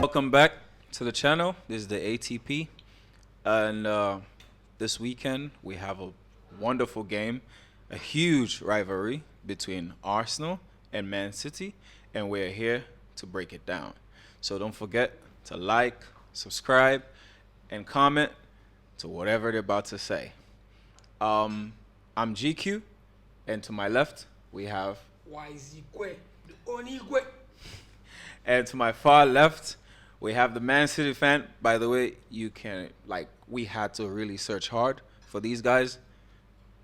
welcome back to the channel. This is the ATP, and this weekend we have a wonderful game, a huge rivalry between Arsenal and Man City, and we're here to break it down. So don't forget to like, subscribe, and comment to whatever they're about to say. I'm GQ, and to my left we have, Wize the only way. and to my far left we have the Man City fan. By the way, we had to really search hard for these guys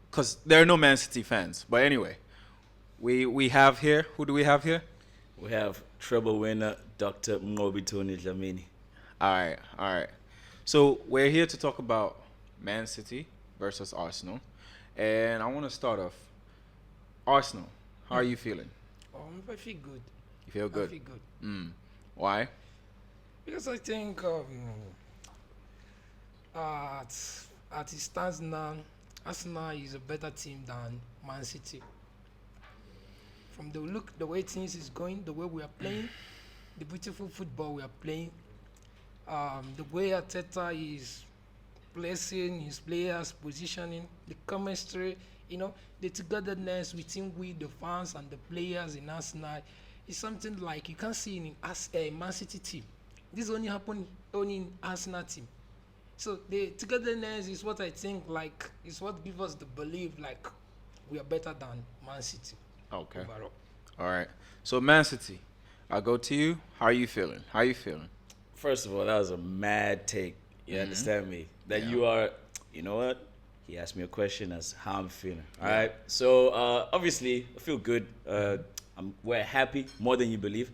because there are no Man City fans. But anyway, we have here. Who do we have here? We have treble winner Dr. Tony Dlamini. All right. So we're here to talk about Man City versus Arsenal, and I want to start off. Arsenal, how are you feeling? I feel good. You feel good? I feel good. Why? Because I think at it stands now, Arsenal is a better team than Man City. From the way things is going, the way we are playing, the beautiful football we are playing, the way Arteta is placing his players, positioning, the chemistry, the togetherness between we, the fans, and the players in Arsenal is something like you can't see in a Man City team. This only happen only in Arsenal team. So the togetherness is what I think like is what gives us the belief like we are better than Man City. Okay. Overall. All right. So Man City, I'll go to you. How are you feeling? First of all, that was a mad take. You understand me? That Yeah. you are, you know what? He asked me a question as how I'm feeling. All right. So obviously, I feel good. We're happy more than you believe.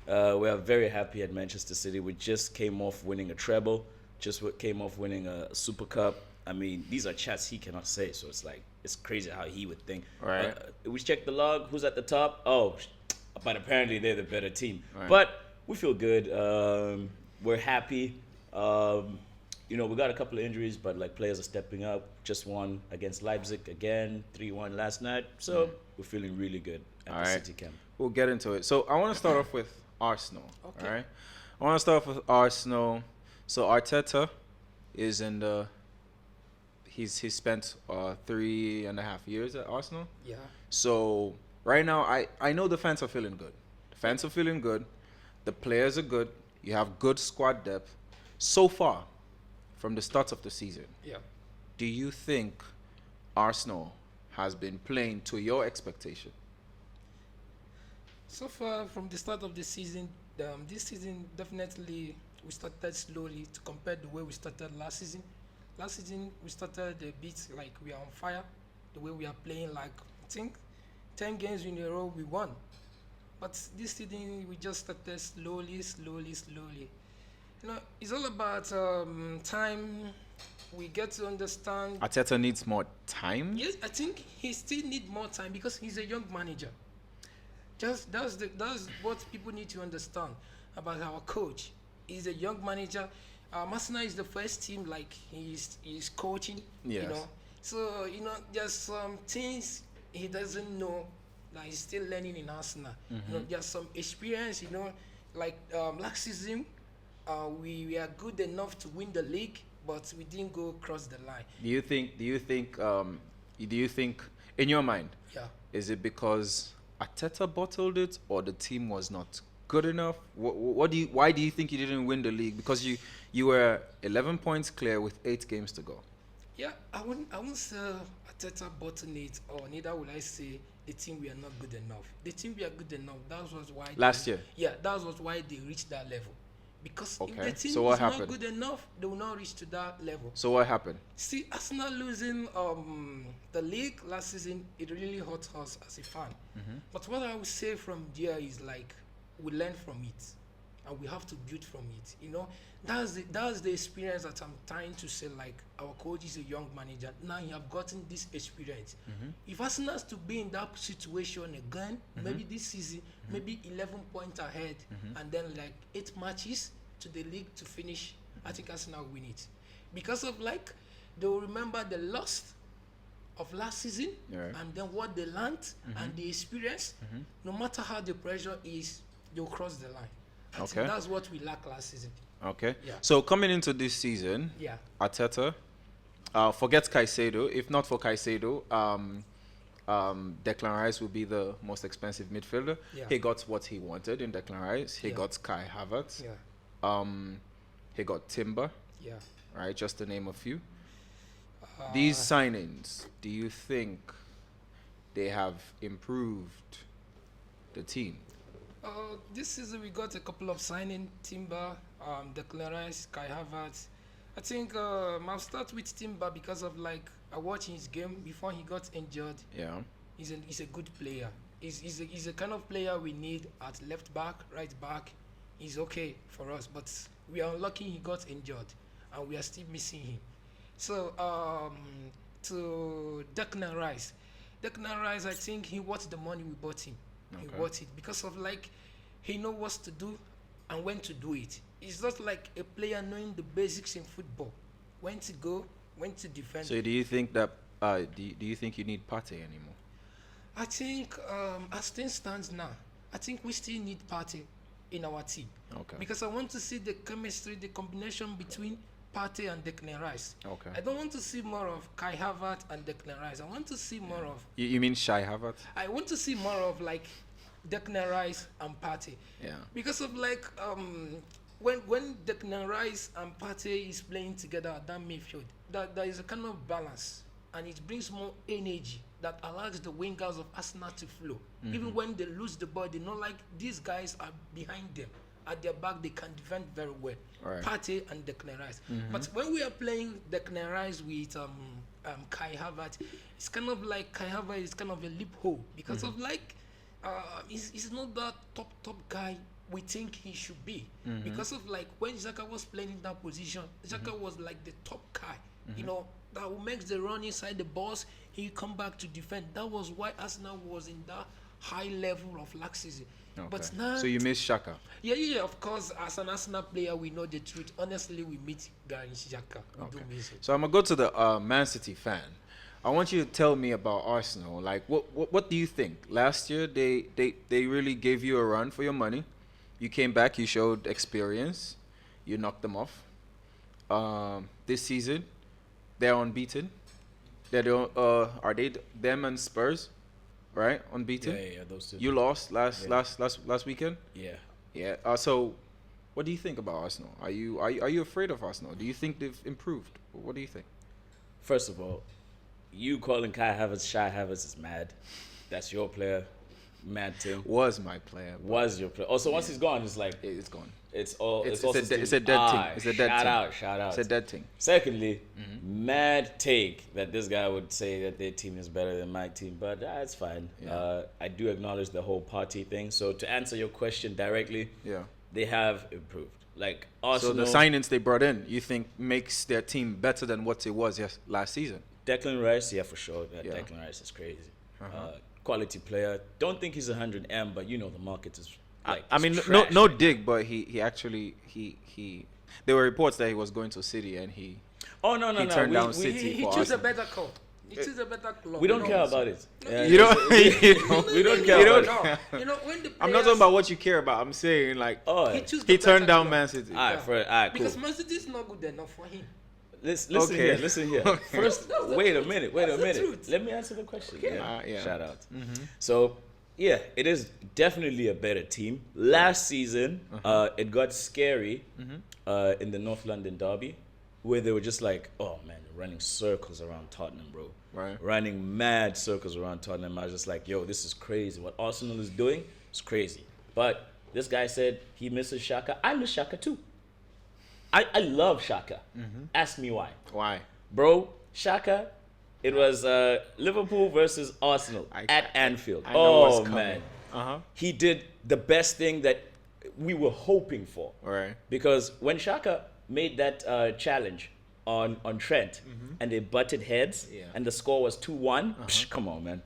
We are very happy at Manchester City. We just came off winning a treble. Came off winning a Super Cup. I mean, these are chats he cannot say. So it's crazy how he would think. Right. We checked the log. Who's at the top? Oh, but apparently they're the better team. Right. But we feel good. We're happy. We got a couple of injuries, but like players are stepping up. Just won against Leipzig again, 3-1 last night. So we're feeling really good at All the right. City camp. We'll get into it. So I want to start off with Arsenal. Okay. All right. I want to start off with Arsenal. So Arteta is in the. He's spent 3.5 years at Arsenal. Yeah. So right now, I know the fans are feeling good. The fans are feeling good. The players are good. You have good squad depth. So far, from the start of the season, Yeah. do you think Arsenal has been playing to your expectation? So far from the start of the season, this season definitely we started slowly to compare the way we started last season. Last season we started a bit like we are on fire. The way we are playing, like I think 10 games in a row we won. But this season we just started slowly. It's all about time. We get to understand. Arteta needs more time. Yes, I think he still need more time because he's a young manager. Just that's what people need to understand about our coach. He's a young manager. Arsenal is the first team like he's coaching. Yes. So there's some things he doesn't know. Like he's still learning in Arsenal. There's some experience. Like last season, we are good enough to win the league, but we didn't go across the line. Do you think in your mind, Yeah. is it because Arteta bottled it or the team was not good enough? Why do you think you didn't win the league? Because you were 11 points clear with 8 games to go. Yeah, I won't say Arteta bottled it, or neither will I say the team we are not good enough. The team we are good enough. That was why Last year? Yeah, that was why they reached that level. Because if Okay, the team so what is happened? not good enough, they will not reach to that level. So what happened? See, Arsenal losing the league last season, it really hurt us as a fan. But what I would say from there is like we learn from it, and we have to build from it. That's the experience that I'm trying to say. Like our coach is a young manager. Now he have gotten this experience. If Arsenal has to be in that situation again, maybe this season, maybe 11 points ahead, and then like 8 matches to the league to finish, I think Arsenal win it. Because of like they will remember the loss of last season, and then what they learned and the experience. No matter how the pressure is, they'll cross the line. I Okay. think that's what we lacked last season. Okay. Yeah. So coming into this season, Yeah. Arteta, forget Caicedo. If not for Caicedo, Declan Rice would be the most expensive midfielder. Yeah. He got what he wanted in Declan Rice. He Yeah. got Kai Havertz. Yeah. He got Timber, Yeah. right? Just to name a few. Uh, These signings, do you think they have improved the team? This season we got a couple of signing Timber, Declan Rice, Kai Havertz. I think I'll start with Timber because of like I watched his game before he got injured. Yeah. He's a good player. He's a kind of player we need at left back, right back. He's okay for us, but we are unlucky he got injured, and we are still missing him. So to Declan Rice, I think he worth the money we bought him. He Okay. worth it because of like he know what to do and when to do it. It's not like a player knowing the basics in football, when to go, when to defend. So do you think that do you think you need Partey anymore? I think as things stands now, I think we still need Partey in our team. Okay. Because I want to see the chemistry, the combination between Partey and Declan Rice. Okay. I don't want to see more of Kai Havertz and Declan Rice. I want to see more of. You mean Shai Havertz? I want to see more of like Declan Rice and Partey. Yeah. Because of like when Declan Rice and Partey is playing together at that midfield, there is a kind of balance and it brings more energy that allows the wingers of Arsenal to flow. Even when they lose the ball, they know like these guys are behind them. At their back, they can defend very well. Right. Partey and Declan Rice. But when we are playing Declan Rice with Kai Havertz, it's kind of like Kai Havertz is kind of a loophole because of like he's not that top guy we think he should be. Because of like when Saka was playing in that position, Saka was like the top guy. You know, that will make the run inside the box. He come back to defend. That was why Arsenal was in that high level of last season. Okay. But now, So you miss Shaka? yeah, of course, as an Arsenal player, we know the truth. Honestly, we meet Granit Xhaka. We do miss him. So I'm gonna go to the Man City fan. I want you to tell me about Arsenal. Like, what do you think? Last year, they really gave you a run for your money. You came back, you showed experience, you knocked them off. This season, they're unbeaten. Are they them and Spurs, right? Unbeaten. Yeah, those two. You lost last Yeah. weekend. Yeah. Yeah. So, what do you think about Arsenal? Are you afraid of Arsenal? Do you think they've improved? What do you think? First of all, you calling Kai Havertz Shy Havertz is mad. That's your player. Mad thing. Was my player. but Was your player. Also, once he's gone, it's like It's gone. it's all. It's also a dead still- thing. It's a dead shout thing. out, shout out. It's a dead thing. Secondly, mad take that this guy would say that their team is better than my team, but it's fine. Yeah. I do acknowledge the whole party thing. So to answer your question directly, Yeah. they have improved. Like So Arsenal, the signings they brought in, you think makes their team better than what it was last season? Declan Rice, yeah, for sure. Yeah. Declan Rice is crazy. Quality player. Don't think he's 100M, but you know the market is like. I mean, it's no trash no right dig, but he actually he. There were reports that he was going to City and he. now. Oh no, he turned down we, City. He for chose a Arsenal. better club. He chose a better club. we don't you care know. about it. You don't. We don't care You about don't- it. You know when the I'm not talking players- about what you care about. I'm saying like Oh, He chose he the turned better down club. Man City. all right, all right, cool. Because Man City is not good enough for him. Listen Okay. here, listen here. First, That's the wait a truth. minute. That's the truth. Let me answer the question. Yeah. Shout out. So, yeah, it is definitely a better team. Last season, it got scary in the North London derby, where they were just like, oh man, they're running circles around Tottenham, bro. Right. Running mad circles around Tottenham. I was just like, yo, this is crazy. What Arsenal is doing is crazy. But this guy said he misses Shaka. I miss Shaka too. I love Shaka. Ask me why. Why? Bro, Shaka, it was Liverpool versus Arsenal at Anfield. I know what's Oh, coming. man. Uh-huh. He did the best thing that we were hoping for. All right. Because when Shaka made that challenge on Trent and they butted heads Yeah. and the score was 2-1, psh, come on, man.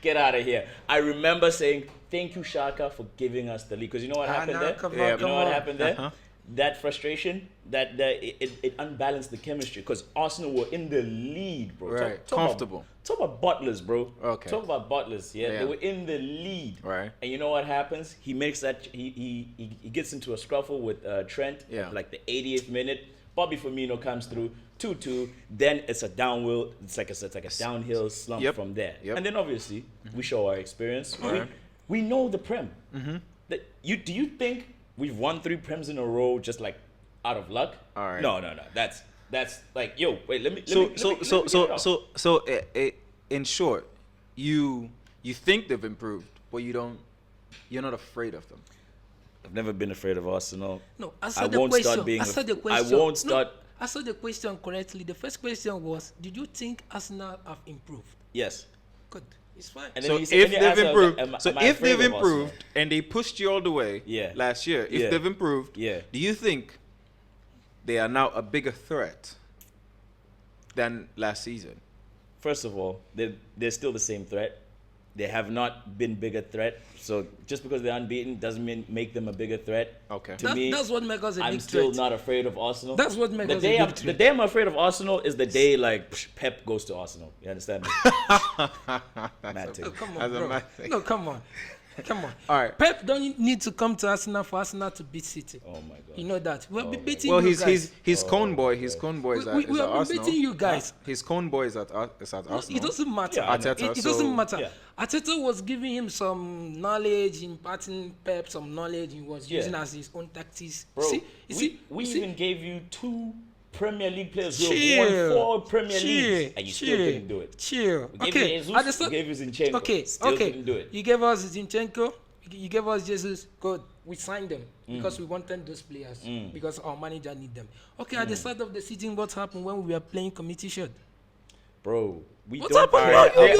Get out of here. I remember saying, thank you, Shaka, for giving us the lead. Because you know what happened nah, there? come on, You know what happened there? that frustration, it unbalanced the chemistry because Arsenal were in the lead, bro. Right. Comfortable. Talk about butlers, bro. Okay. Talk about butlers. Yeah, Yeah. they were in the lead. Right. And you know what happens? He makes that. He gets into a scruffle with Trent. Yeah. Like the 88th minute. Bobby Firmino comes through 2-2. Then it's a downhill. It's like a downhill slump Yep. from there. Yep. And then obviously we show our experience. Right. We know the Prem. Do you think we've won 3 Prems in a row just like out of luck? All right. No. That's like, yo, wait, let me In short, you think they've improved, but you're not afraid of them. I've never been afraid of Arsenal. No, I answer the won't question. start being. Answer the I question. won't start. No, answer the question correctly. The first question was, did you think Arsenal have improved? Yes. Good. It's fine. And So then if you said- then you they've asked, improved, am I if afraid they've of Arsenal? improved and they pushed you all the way Yeah. last year, if Yeah. they've improved, Yeah. do you think they are now a bigger threat than last season? First of all, they're still the same threat. They have not been bigger threat. So just because they're unbeaten doesn't make them a bigger threat. Okay. To me, That's what makes us a I'm big still threat. not afraid of Arsenal. That's what makes the us day a I'm, big the threat. day I'm afraid of Arsenal is the day like Pep goes to Arsenal. You understand me? Mad thing. Oh, come As on, a bro. mad thing. No, come on. Come on. All right. Pep don't need to come to Arsenal for Arsenal to beat City. Oh my god. You know that. We'll be my beating Well, you he's guys. his cone boy. His cone boy is we at have been Arsenal. beating you guys. His cone boy is at Arsenal. It doesn't matter. Yeah, I know. Arteta, It so- doesn't matter. Yeah. Arteta was giving him some knowledge, imparting Pep some knowledge he was Yeah. using as his own tactics. Bro, You we see? even gave you 2 Premier League players who have Chill. won 4 Premier Leagues, and you still couldn't do it. Chill. We gave Okay. you Jesus, At the start- we gave you Zinchenko, Okay. still Okay. couldn't do it. You gave us Zinchenko. You gave us Jesus. Good. We signed them Mm. because we wanted those players because our manager need them. Okay. At the start of the season, what happened when we were playing committee shield? Bro, we What don't happened? Alright, You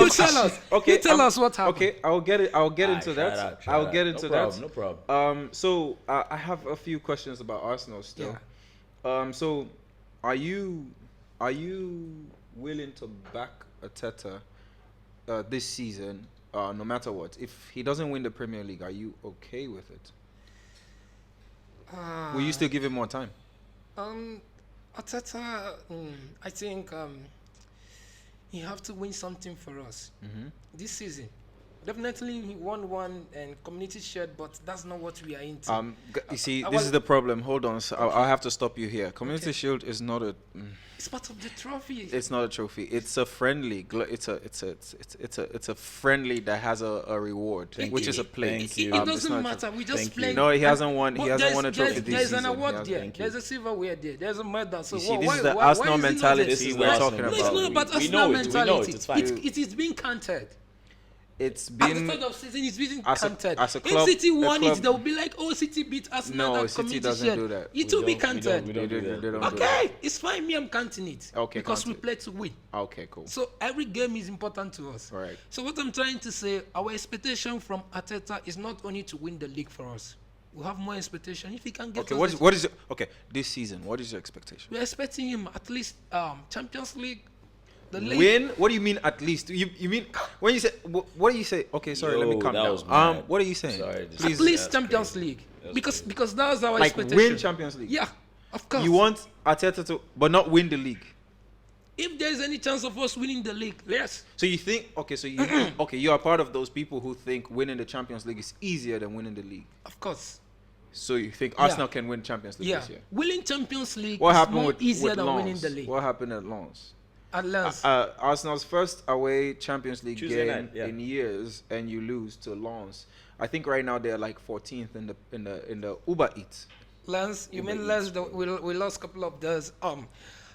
tell us. You tell us what happened. Okay, I'll get it. I'll get Ah, into shut that. up, shut I'll up. get into No problem, that. no problem. So I have a few questions about Arsenal still. So are you willing to back Arteta this season, no matter what? If he doesn't win the Premier League, are you okay with it? Will you still give him more time? Arteta, I think he have to win something for us this season. Definitely, he won one and community shield, but that's not what we are into. You see, I this was- is the problem. Hold on, so I'll have to stop you here. Community Okay. Shield is not a. It's part of the trophy. It's not a trophy. It's a friendly. It's a friendly that has a reward, which is a plate. Thank It you. It's doesn't not a matter. trophy. We just Thank you. play. No, he hasn't won. He But hasn't won a trophy this There's an season. award He has- there. Thank you. There's a silverware there. There's a medal. So You see, why- this is why- the why Arsenal is it not mentality This is we're Arsenal. talking No, about. it's not about We Arsenal know it, we know it, mentality. it's fine. It is being counted. It's At the been start of season, it's being as a- counted. as a club- if City a won club- it, they'll be like, "Oh, City beat Arsenal." No, that City community doesn't shield." do that. It will be We don't counted. do They that. don't do that. Okay, it's fine. Me, I'm counting it. Okay, because count we it. play to win. Okay, cool. So every game is important to us. Right. So what I'm trying to say, our expectation from Arteta is not only to win the league for us. We have more expectation if he can get. Okay, us what is your, okay this season? What is your expectation? We're expecting him at least Champions League. The league. Win? What do you mean at least? You mean when you say what do you say? Okay, sorry, let me Yo, calm that down. was mad. What are you saying? Sorry, this At is- least that's Champions crazy. League. That's Because that's our Like expectation. win Champions League. Yeah, of course. You want Arteta to, but not win the league. If there is any chance of us winning the league, yes. So you think okay? So you okay? You are part of those people who think winning the Champions League is easier than winning the league. Of course. So you think Arsenal can win Champions League Yeah. this year? Winning Champions League What is happened more with easier with than Lens? winning the league. What happened at Lens? At last. Arsenal's first away Champions League Tuesday game night, yeah. in years, and you lose to Lens. I think right now they're like 14th in the Uber Eats. Lance, you mean Uber Lance? Eats. We lost a couple of those.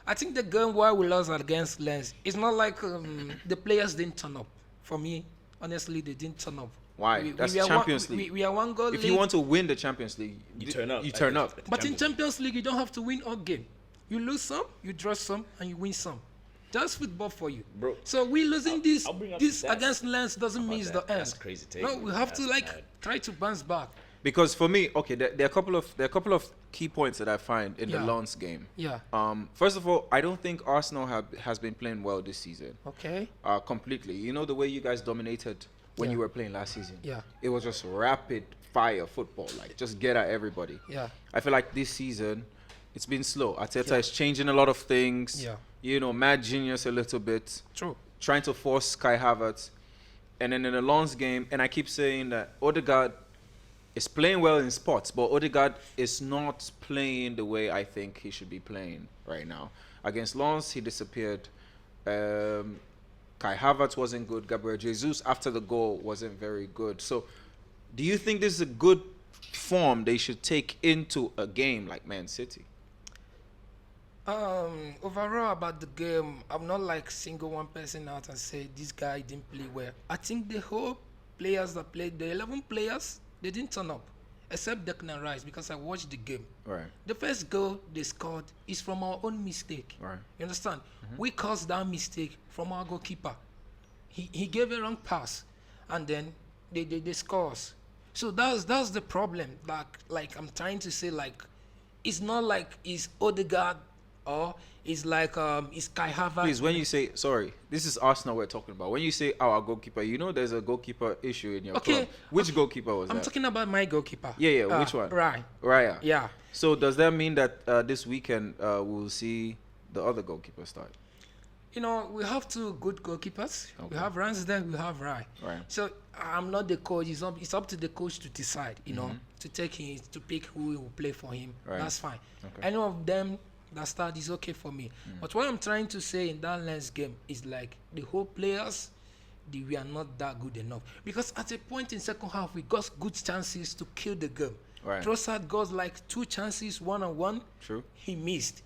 I think the game why we lost against Lens, it's not like the players didn't turn up. For me, honestly, they didn't turn up. Why? That's are Champions one, League. We are one goal If lead. you want to win the Champions League, You turn up. You turn up. But in Champions League, you don't have to win all game. You lose some, you draw some, and you win some. That's football for you. Bro, So we losing this I'll bring up this the stats. against Lens doesn't mean it's the that? end. That's crazy take. No, we have to That's like mad. try to bounce back. Because for me, okay, there are a couple of key points that I find in the Yeah. Lens game. Yeah. First of all, I don't think Arsenal has been playing well this season. Okay. Completely. You know the way you guys dominated when Yeah. you were playing last season. Yeah. It was just rapid fire football, like just get at everybody. Yeah. I feel like this season, it's been slow. Arteta Yeah. is changing a lot of things. Yeah. Mad genius a little bit, True. trying to force Kai Havertz. And then in the Lens game, and I keep saying that Odegaard is playing well in spots, but Odegaard is not playing the way I think he should be playing right now. Against Lens, he disappeared. Kai Havertz wasn't good. Gabriel Jesus, after the goal, wasn't very good. So, do you think this is a good form they should take into a game like Man City? Overall about the game, I'm not like single one person out and say this guy didn't play well. I think the whole players that played, the 11 players, they didn't turn up, except Declan Rice, because I watched the game. Right. The first goal they scored is from our own mistake. Right. You understand? We caused that mistake from our goalkeeper. He gave a wrong pass, and then they scores. So that's the problem. Like I'm trying to say, like, it's not like it's Odegaard or it's like it's Kai Havertz. Please, when you say, sorry, this is Arsenal we're talking about. When you say our goalkeeper, there's a goalkeeper issue in your club. Which goalkeeper was I'm that? talking about my goalkeeper. Yeah, which one? Right. Raya. Yeah. So does that mean that this weekend we'll see the other goalkeeper start? We have two good goalkeepers. Okay. We have Ramsdale, we have Rai. Right. So I'm not the coach. It's up to the coach to decide, to pick who will play for him. Right. That's fine. Okay. Any of them that start is okay for me. But what I'm trying to say in that Lens game is like the whole players, we are not that good enough. Because at a point in second half, we got good chances to kill the game. Right. Trossard got like 2 chances, 1-on-1. True. He missed.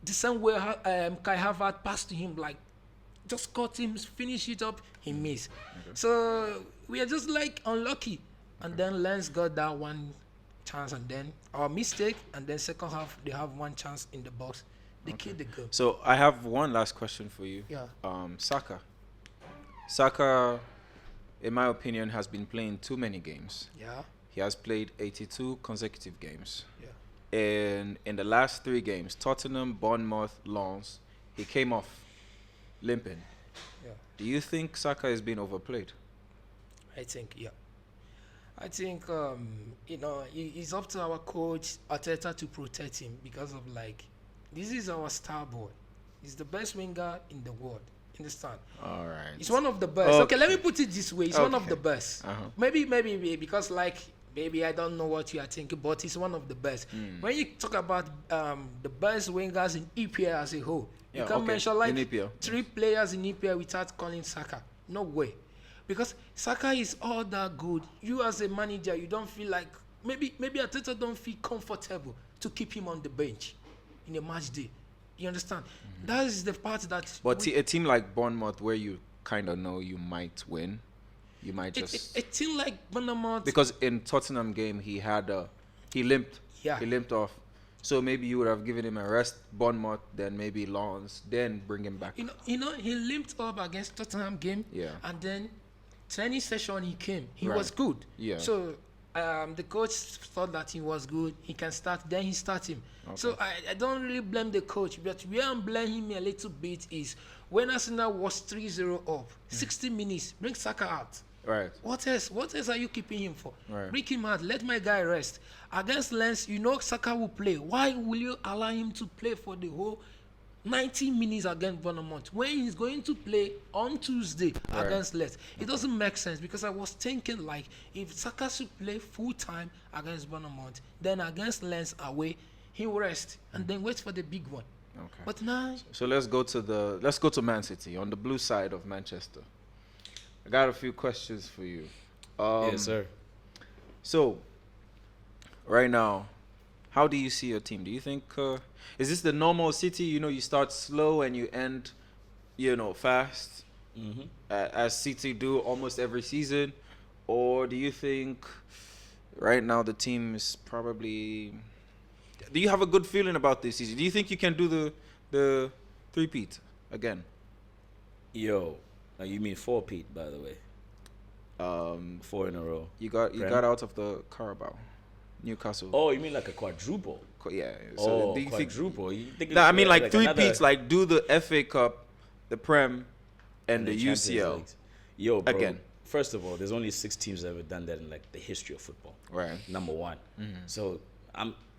The same way Kai Havertz passed to him, like, just caught him, finish it up, he missed. Okay. So we are just like unlucky. And then Lens got that one chance, and then our mistake, and then second half they have one chance in the box. They killed the game. So I have one last question for you. Yeah. Saka. Saka, in my opinion, has been playing too many games. Yeah. He has played 82 consecutive games. Yeah. And in the last 3 games, Tottenham, Bournemouth, Lens, he came off limping. Yeah. Do you think Saka is being overplayed? I think, yeah. I think, it's up to our coach, Arteta, to protect him because of, like, this is our star boy. He's the best winger in the world. Understand? All right. He's one of the best. Okay, let me put it this way. He's one of Okay. the best. Maybe, because, like, maybe I don't know what you are thinking, but he's one of the best. When you talk about the best wingers in EPL as a whole, you Yeah, can okay. mention, like, In EPL. 3 players in EPL without calling Saka. No way. Because Saka is all that good. You as a manager, you don't feel like, maybe Arteta don't feel comfortable to keep him on the bench in a match day. You understand? That is the part that... But a team like Bournemouth, where you kind of know you might win, you might a just... team like Bournemouth... Because in Tottenham game, he limped. Yeah. He limped off. So maybe you would have given him a rest, Bournemouth, then maybe Lens, then bring him back. He limped up against Tottenham game. Yeah. And then training session he came. He Right. was good. Yeah. So the coach thought that he was good. He can start. Then he started him. Okay. So I don't really blame the coach. But where I'm blaming him a little bit is when Arsenal was 3-0 up, 60 minutes, bring Saka out. Right. What else? What else are you keeping him for? Right. Bring him out. Let my guy rest. Against Lens, Saka will play. Why will you allow him to play for the whole 90 minutes against Bournemouth when he's going to play on Tuesday against Lens? It doesn't make sense because I was thinking, like, if Saka should play full time against Bournemouth, then against Lens away, he will rest and then wait for the big one. Okay. But now, So let's go to Man City on the blue side of Manchester. I got a few questions for you. Yes, sir. So, right now, how do you see your team? Do you think is this the normal City? You start slow and you end, fast, as City do almost every season, or do you think right now the team is probably? Do you have a good feeling about this season? Do you think you can do the three-peat again? Yo, now you mean 4-peat, by the way. 4 in a row. You got out of the Carabao, Newcastle. Oh, you mean like a quadruple? Yeah. So do you think? quadruple. You think No, I mean like three another- peats. Like do the FA Cup, the Prem, and the Champions UCL Leagues. Yo, bro, again. first of all, there's only 6 teams that have ever done that in like the history of football. Right. Number one. So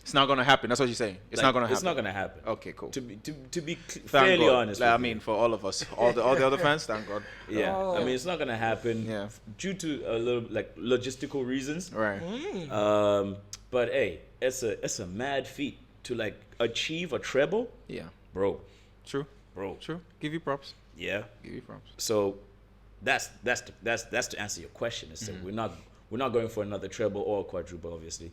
It's not gonna happen. That's what you're saying. It's not gonna happen. It's not gonna happen. Okay, cool. To be Thank fairly God. honest. Like, I with mean, you. for all of us, all the other fans, thank God. Yeah. Oh. I mean, it's not gonna happen. Yeah. Due to a little like logistical reasons. Right. But hey, it's a mad feat to like achieve a treble, Yeah. bro. True. True. Give you props. Yeah. Give you props. So that's to answer your question. Is that we're not going for another treble or a quadruple, obviously.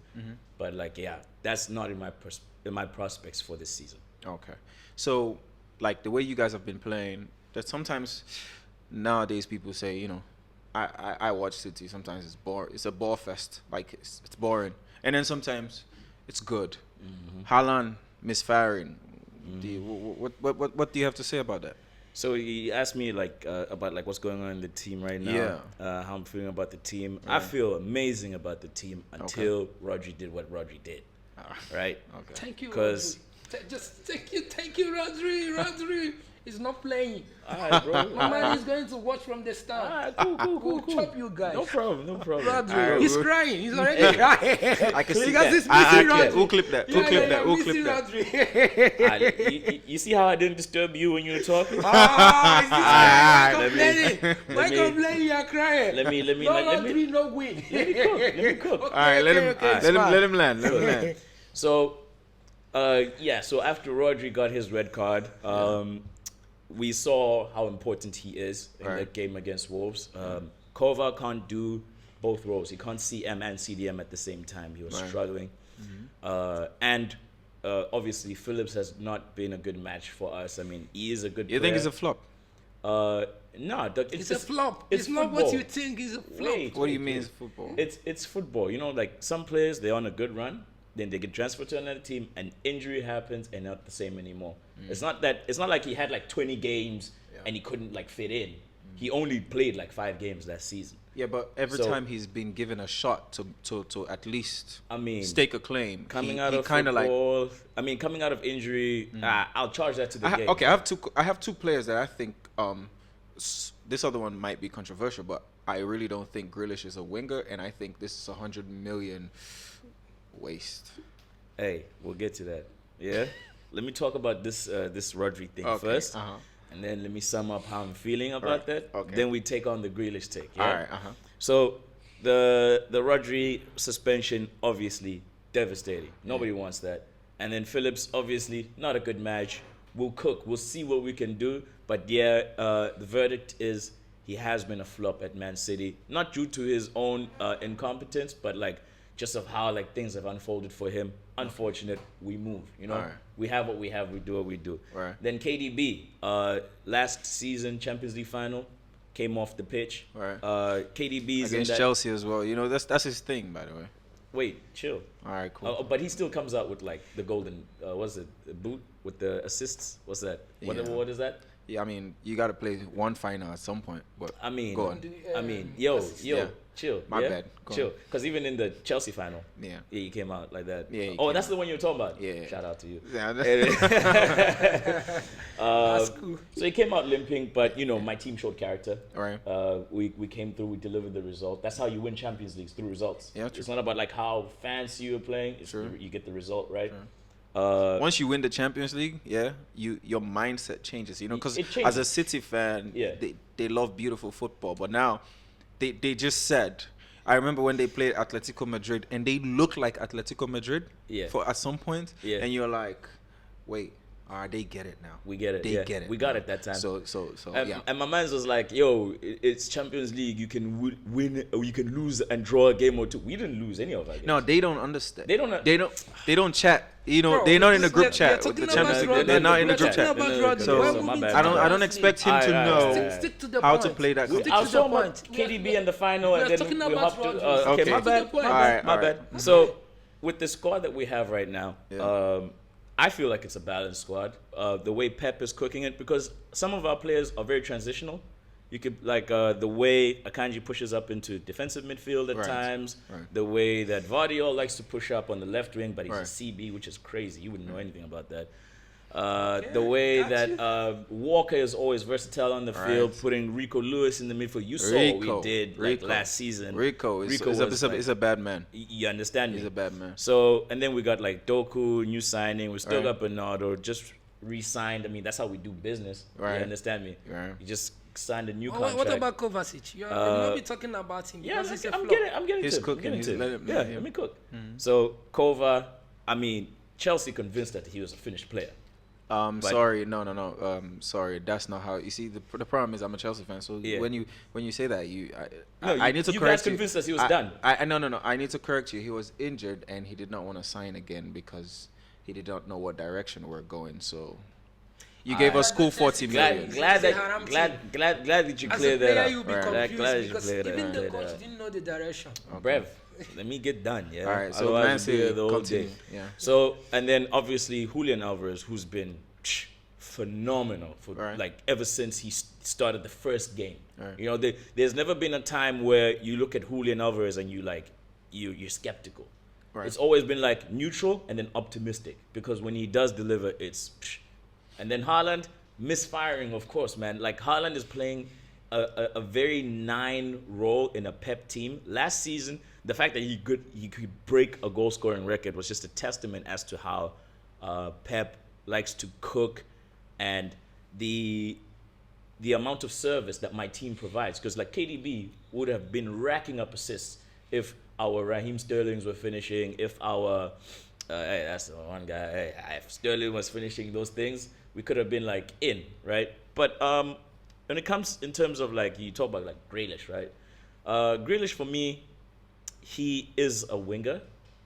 But like, yeah, that's not in my prospects for this season. Okay. So, like the way you guys have been playing, that sometimes nowadays people say, you know, I watch City. Sometimes it's boring. It's a ball fest. Like it's boring. And then sometimes it's good. Haaland misfiring. What do you have to say about that? So he asked me like about like what's going on in the team right now. Yeah. How I'm feeling about the team. I feel amazing about the team until Rodri did what Rodri did. Right? Okay. Thank you, 'Cause- Rodri. Just thank you, Rodri. Rodri is not playing. All right, bro. My man is going to watch from the start. Cool. Chop you guys. No problem. Rodri, Alright, he's we'll- crying. He's already crying. I can see Because that. he's missing Rodri. We'll clip that. We'll clip that. We'll clip that. Rodri. You see how I didn't disturb you when you were talking? Why let me- complaining? You're crying. Let me No Rodri, no win. let me cook. All right, let him it's let fine. him land. Let him land. So, so after Rodri got his red card, we saw how important he is in Right. that game against Wolves. Kova can't do both roles. He can't CM and CDM at the same time. He was Right. struggling. And obviously, Phillips has not been a good match for us. I mean, he is a good You player. think it's a flop? No, It's a flop. it's It's not what football. you think. It's a flop. Wait, What do you wait, mean wait. it's football? It's football. You know, like some players, they're on a good run, then they get transferred to another team, and injury happens, and not the same anymore. It's not like he had like 20 games and he couldn't like fit in. He only played like 5 games last season. Yeah, but every So- time he's been given a shot to at least I mean, stake a claim, coming he out of kind of like. football, I mean, coming out of injury, I'll charge that to the game. Okay, I have two players that I think this other one might be controversial, but I really don't think Grealish is a winger, and I think this is 100 million waste. Hey, we'll get to that. Yeah. Let me talk about this Rodri thing Okay, first, uh-huh. and then let me sum up how I'm feeling about Alright, that. okay. Then we take on the Grealish take. Yeah? All right, So the Rodri suspension obviously devastating. Nobody wants that. And then Phillips obviously not a good match. We'll cook. We'll see what we can do. But yeah, the verdict is he has been a flop at Man City, not due to his own incompetence, but like just of how like things have unfolded for him. Unfortunate. We move. You know, Alright. we have what we have. We do what we do. Right. Then KDB, last season Champions League final, came off the pitch. Right. KDB's in against that. Chelsea as well. You know, that's his thing, by the way. Wait, chill. All right, cool. But he still comes out with like the golden, what's it, the boot with the assists? What's that? Yeah. What is that? Yeah, I mean, you got to play one final at some point. But I mean, go on. yo, Yeah. chill. My yeah? bad. Go Chill. on. Because even in the Chelsea final, Yeah. he came out like that. Yeah, he Oh, came that's out. the one you were talking about. Yeah. Shout out to you. Yeah, That's cool. So he came out limping, but you know, my team showed character. All right. We came through, we delivered the result. That's how you win Champions Leagues, through results. Yeah, true. It's not about like how fancy you're playing. It's True. you get the result, right? Once you win the Champions League, yeah, your mindset changes. You know, because It changes. as a City fan, Yeah. they love beautiful football, but now they just said. I remember when they played Atletico Madrid, and they looked like Atletico Madrid. Yeah. For at some point. Yeah. And you're like, wait, they get it now. We get it. They yeah. get it. We got now. it that time. So And, yeah. and my man was like, "Yo, it's Champions League. You can win, or you can lose and draw a game or two. We didn't lose any of our games. No, they don't understand. They don't- They don't chat. You know, Bro, they're not in the we group are chat with talking the about Champions League. Rodri. They're not in the We're group talking chat. about No, no, Rodri. So, We're my moving bad. to I the don't Champions expect him to Alright, know alright. Stick to the how point. to play that. Stick game. to I was the talking about point. KDB in the final, We are and then talking we about hopped to. Rodri. Okay, Okay. my To the bad. point. My Alright, bad. My alright. bad. So, with the squad that we have right now, Yeah. I feel like it's a balanced squad. The way Pep is cooking it, because some of our players are very transitional. You could like the way Akanji pushes up into defensive midfield at Right, times. right. The way that Vardiol likes to push up on the left wing, but he's Right. a CB, which is crazy. You wouldn't know anything about that. The way got that you. Walker is always versatile on the field, Right. putting Rico Lewis in the midfield. You saw what we did like last season. Rico is was like, is a bad man. you understand me? He's a bad man. So, and then we got like Doku, new signing. We still Right. got Bernardo, just re-signed. I mean, that's how we do business. Right. You understand me? Right. You just signed a new What contract. about Kovacic? You're not be talking about him Yeah, because he's a I'm flop. getting He's to him. cooking. I'm getting to Let him. him- Yeah, yeah. let me cook. So, Kova, I mean, Chelsea convinced that he was a finished player. But- Sorry, no. Sorry, that's not how. You see, the problem is I'm a Chelsea fan, so Yeah. when you say that, No, I need to you correct guys you. convinced us he was I- done. No. I need to correct you. He was injured and he did not want to sign again because he did not know what direction we're going. So you gave us cool 40 million. Glad It's a haram that glad that you As cleared a that player, up. you'll be Right. confused Glad you because cleared that even up. the Cleared coach that up. didn't know the direction. Brev, let me get done. Yeah. All right, so Otherwise Man we'll be City here the whole continue. day. Yeah. So and then obviously Julian Alvarez, who's been phenomenal for Right. like ever since he started the first game. Right. You know, there's never been a time where you look at Julian Alvarez and you're skeptical. Right. It's always been like neutral and then optimistic because when he does deliver, it's. And then Haaland misfiring, of course, man. Like Haaland is playing a very 9 role in a Pep team. Last season, the fact that he could break a goal scoring record was just a testament as to how Pep likes to cook and the amount of service that my team provides. Because like KDB would have been racking up assists if our Raheem Sterlings were finishing, if our hey, that's the one guy. Hey, if Sterling was finishing those things, we could have been like in, right? But when it comes in terms of like you talk about like Grealish, right? Grealish for me, he is a winger.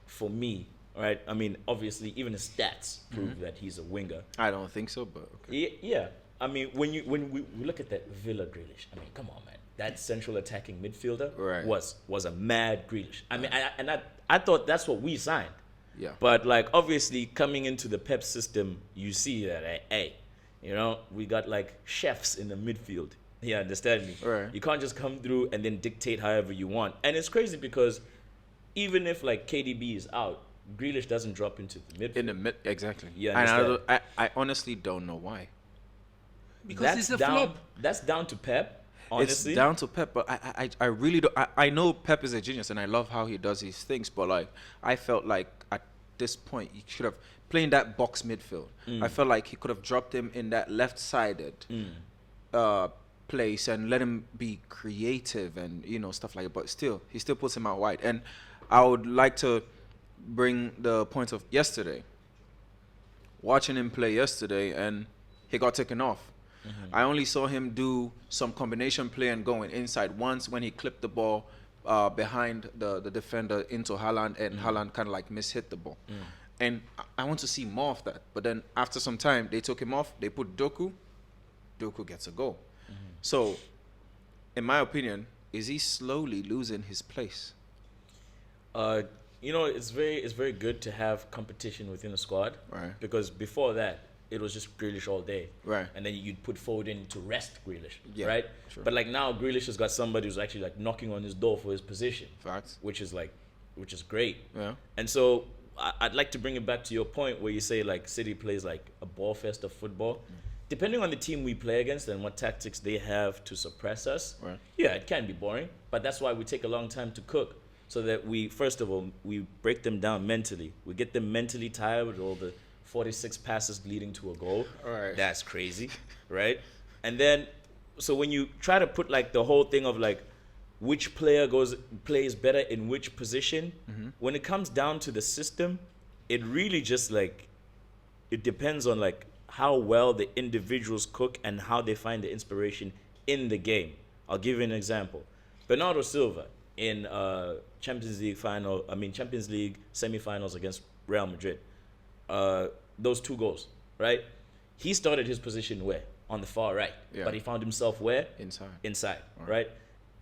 For me, right? I mean, obviously, even his stats prove that he's a winger. I don't think so, but okay. Yeah. I mean, when we look at that Villa Grealish, I mean, come on, man. That central attacking midfielder Right. was a mad Grealish. I mean, I thought that's what we signed. Yeah. But like obviously coming into the Pep system, you see that hey, you know, we got like chefs in the midfield. You understand me? Right. You can't just come through and then dictate however you want. And it's crazy because even if like KDB is out, Grealish doesn't drop into the midfield. In the mid, exactly. You And understand? I honestly don't know why. Because he's a down, flop. That's down to Pep, honestly. It's down to Pep, but I really don't. I know Pep is a genius, and I love how he does his things. But like, I felt like at this point he should have playing that box midfield. I felt like he could have dropped him in that left-sided place and let him be creative and stuff like that. But still, he still puts him out wide. And I would like to bring the point of yesterday. Watching him play yesterday, and he got taken off. I only saw him do some combination play and going inside once when he clipped the ball behind the defender into Haaland, and Haaland kind of like mishit the ball. And I want to see more of that. But then after some time, they took him off. They put Doku. Doku gets a goal. So, in my opinion, is he slowly losing his place? It's very good to have competition within a squad. Right. Because before that, it was just Grealish all day. Right. And then you'd put Foden to rest Grealish. Yeah, right? sure. But like now Grealish has got somebody who's actually like knocking on his door for his position. Facts. Which is great. Yeah. And so I'd like to bring it back to your point where you say like City plays like a ball fest of football. Depending on the team we play against and what tactics they have to suppress us, Right. yeah, it can be boring. But that's why we take a long time to cook. So that first of all, we break them down mentally. We get them mentally tired with all the 46 passes leading to a goal. All right. That's crazy, right? And then, so when you try to put like the whole thing of like which player plays better in which position, when it comes down to the system, it really just like, it depends on like how well the individuals cook and how they find the inspiration in the game. I'll give you an example. Bernardo Silva in Champions League semifinals against Real Madrid. Those 2 goals, right? He started his position where? On the far right. Yeah. But he found himself where? Inside. Right?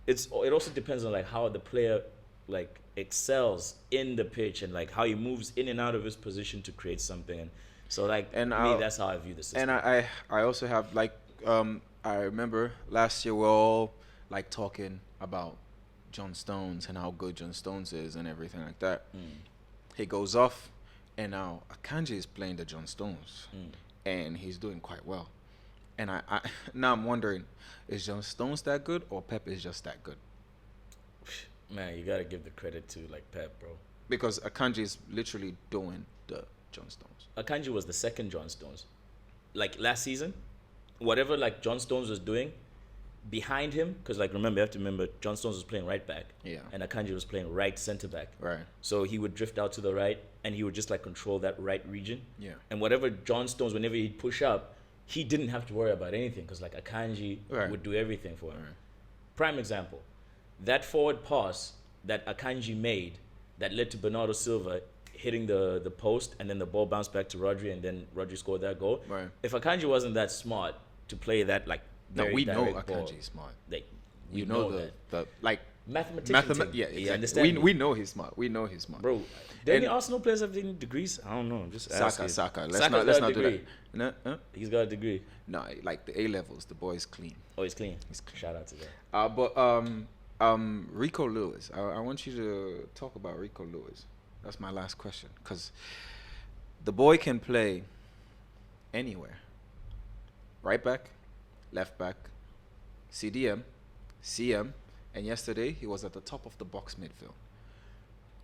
It also depends on like how the player like excels in the pitch and like how he moves in and out of his position to create something. And so like that's how I view the system. And I also have like I remember last year we're all like talking about John Stones and how good John Stones is and everything like that. He goes off, and now Akanji is playing the John Stones. and he's doing quite well. And I now I'm wondering, is John Stones that good or Pep is just that good? Man, you gotta give the credit to like Pep, bro. Because Akanji is literally doing the John Stones. Akanji was the second John Stones. Like last season, whatever like John Stones was doing, behind him, because like remember, you have to remember John Stones was playing right back, Yeah. and Akanji was playing right center back. Right. So he would drift out to the right, and he would just like control that right region. Yeah. And whatever John Stones, whenever he'd push up, he didn't have to worry about anything because like Akanji Right. would do everything for him. Right. Prime example, that forward pass that Akanji made that led to Bernardo Silva hitting the post, and then the ball bounced back to Rodri, and then Rodri scored that goal. Right. If Akanji wasn't that smart to play that like No, very we know direct ball, Akanji is smart. like We we know that. the like Mathematician thing. yeah, You exactly. understand me? We know he's smart. We know he's smart. Bro, do any And- Arsenal players have any degrees? I don't know. I'm just asking. Saka. Saka's Let's got not a do that. degree. No, He's got a degree. no, like the A levels, the boy's clean. Oh, he's clean. He's clean. Shout out to that. But Rico Lewis. I want you to talk about Rico Lewis. That's my last question, because the boy can play anywhere. Right back, left back, CDM, CM, and yesterday he was at the top of the box midfield.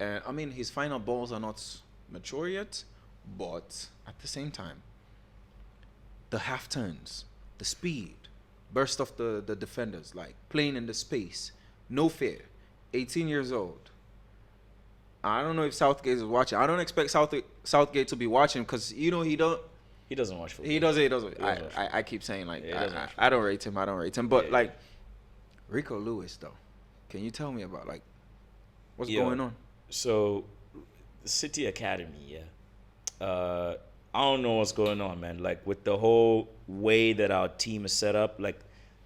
And I mean, his final balls are not mature yet, but at the same time, the half turns, the speed, burst off the defenders, like playing in the space, no fear, 18 years old. I don't know if Southgate is watching. I don't expect Southgate to be watching because, you know, He doesn't watch football. he doesn't. doesn't watch I keep saying, like, Yeah, he doesn't watch I don't rate him. I don't rate him. But, Yeah. like, Rico Lewis, though, can you tell me about, like, what's Yo. going on? So, the City Academy, yeah. I don't know what's going on, man. Like with the whole way that our team is set up, like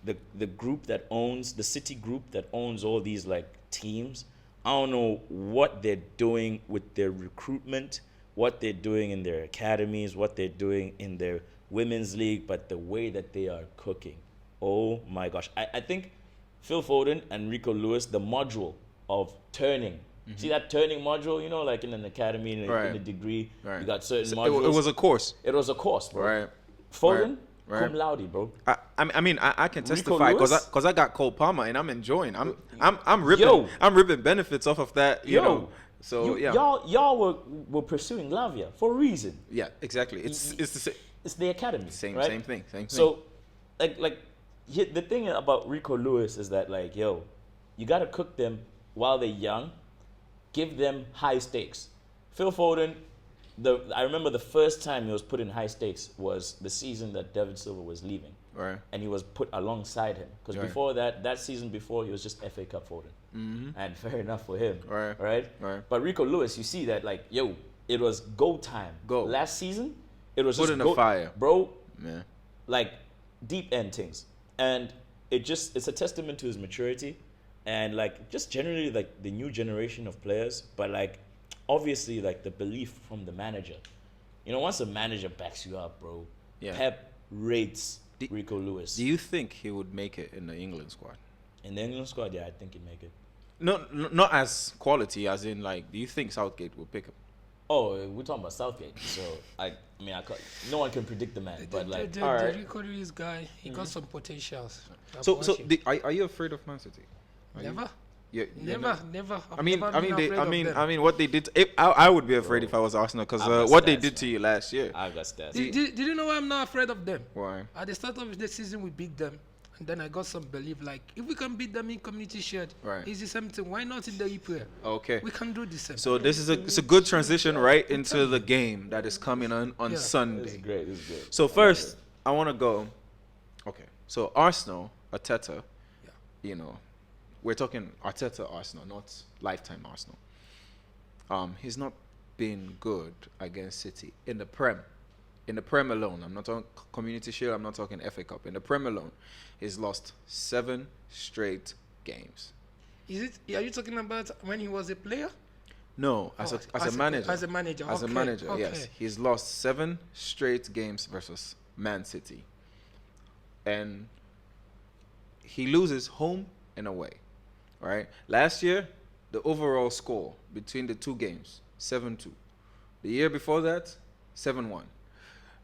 the group that owns the City group that owns all these like teams. I don't know what they're doing with their recruitment, what they're doing in their academies, what they're doing in their women's league, but the way that they are cooking. Oh my gosh. I think Phil Foden and Rico Lewis, the module of turning. See that turning module, you know, like in an academy, in a degree, Right. you got certain So modules. it was a course. It was a course, bro. Right. Foden, Right. cum laude, bro. I mean, I can Rico testify Lewis? because I got Cole Palmer and I'm enjoying. I'm ripping. Yo. I'm ripping benefits off of that. You know. So yeah. Y'all were pursuing Lavia for a reason. Yeah. Exactly. It's the It's the academy. same right? same thing. Same thing. So, the thing about Rico Lewis is that, like, yo, you got to cook them while they're young, give them high stakes. Phil Foden, I remember the first time he was put in high stakes was the season that David Silva was leaving. Right. And he was put alongside him. Because Right. before that season before, he was just FA Cup Foden. And fair enough for him. Right. Right? Right. But Rico Lewis, you see that, like, yo, it was go time. Go. Last season, it was Put just in the go. fire. Bro, Yeah. like deep end things, and it's a testament to his maturity, and like just generally like the new generation of players, but like obviously like the belief from the manager. You know, once the manager backs you up, bro, Yeah. Pep rates Rico Lewis. Do you think he would make it in the England squad? In the England squad, yeah, I think he'd make it. Not as quality, as in like, do you think Southgate will pick him? Oh, we're talking about Southgate, so no one can predict the man, but like, the alright. Rico Lewis guy, he got some potentials. I've So watched him. are you afraid of Man City? Are you- Never. Yeah, Never. I've I mean, never been afraid of them. I mean, what they did. I would be afraid if I was Arsenal because I've got what they stats, did to you last year. I've got stats. Did you know why I'm not afraid of them? Why? At the start of the season, we beat them. And then I got some belief, like, if we can beat them in Community Shield, Right. it's the same thing. Why not in the EPL? Okay. We can do the same. So this is it's a good transition right into the game that is coming on Yeah. This is Sunday. great. This is great. So first, I want to go. Okay. So Arsenal, Arteta. Yeah. You know, we're talking Arteta Arsenal, not lifetime Arsenal. He's not been good against City in the Prem. In the Prem alone, I'm not talking Community Shield. I'm not talking FA Cup. In the Prem alone, he's lost 7 straight games. Are you talking about when he was a player? No, as a manager. As a manager. As a okay, manager, okay. yes. He's lost 7 straight games versus Man City. And he loses home and away. All right? Last year, the overall score between the two games, 7-2. The year before that, 7-1.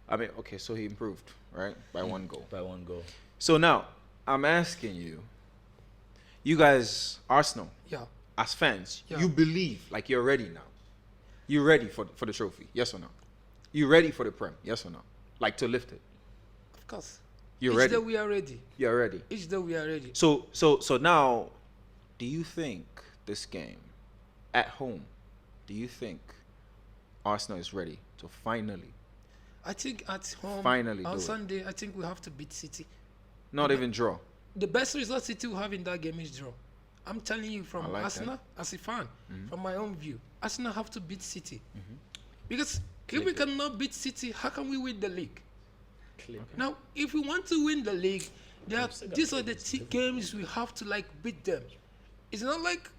I mean, okay, so he improved, right? By one goal. By one goal. So now, I'm asking you, you guys, Arsenal, Yeah. as fans, Yeah. you believe, like you're ready now. You're ready for the trophy, yes or no? You ready for the Prem, yes or no? Like to lift it. Of course. You're Each ready. day we are ready. You're ready. Each day we are ready. So now, do you think this game at home, do you think Arsenal is ready to finally, I think at home Finally on do it. Sunday, I think we have to beat City. not even draw? The best result City will have in that game is draw. I'm telling you I from like Arsenal, as a fan, from my own view, Arsenal have to beat City. Because if we cannot beat City, how can we win the league? Now, if we want to win the league, these are the games we have to like beat them. It's not like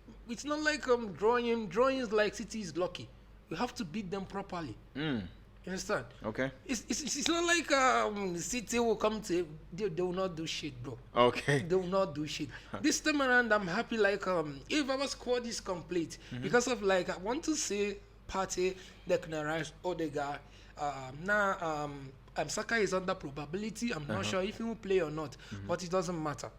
drawing. Drawing is like City is lucky. We have to beat them properly. You understand? Okay. It's not like City will come to they will not do shit, bro. Okay. They will not do shit. This time around, I'm happy. Like if our squad is complete, because of like I want to say Partey, Declan Rice, Odegaard. Now Saka is under probability. I'm not sure if he will play or not, but it doesn't matter.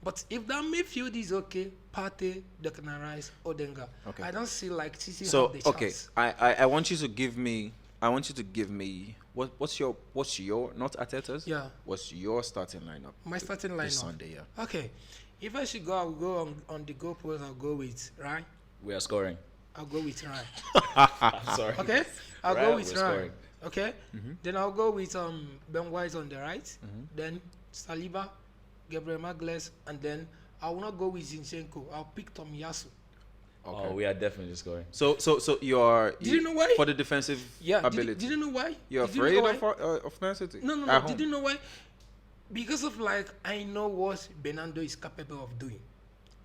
But if that midfield is okay, Partey, Declan Rice, Odegaard, Okay. I don't see like City So have the okay, chance. I want you to give me. I want you to give me what's your not Arteta's? Yeah. What's your starting lineup? My starting this lineup. Sunday, yeah. Okay, if I should go, I'll go on the goal post. I'll go with Ryan. We are scoring. I'll go with Ryan. I'm sorry. Okay, I'll Right, go with we're Ryan. scoring. Okay, then I'll go with Ben Wise on the right. Then Saliba, Gabriel Magalhaes, and then I will not go with Zinchenko. I'll pick Tomiyasu. Okay. Oh, we are definitely scoring. So you're. Did you know why? For the defensive Yeah, ability. did you know why? You're Did you afraid know why? of Man City? No. At Did home? you know why? Because of like I know what Bernardo is capable of doing.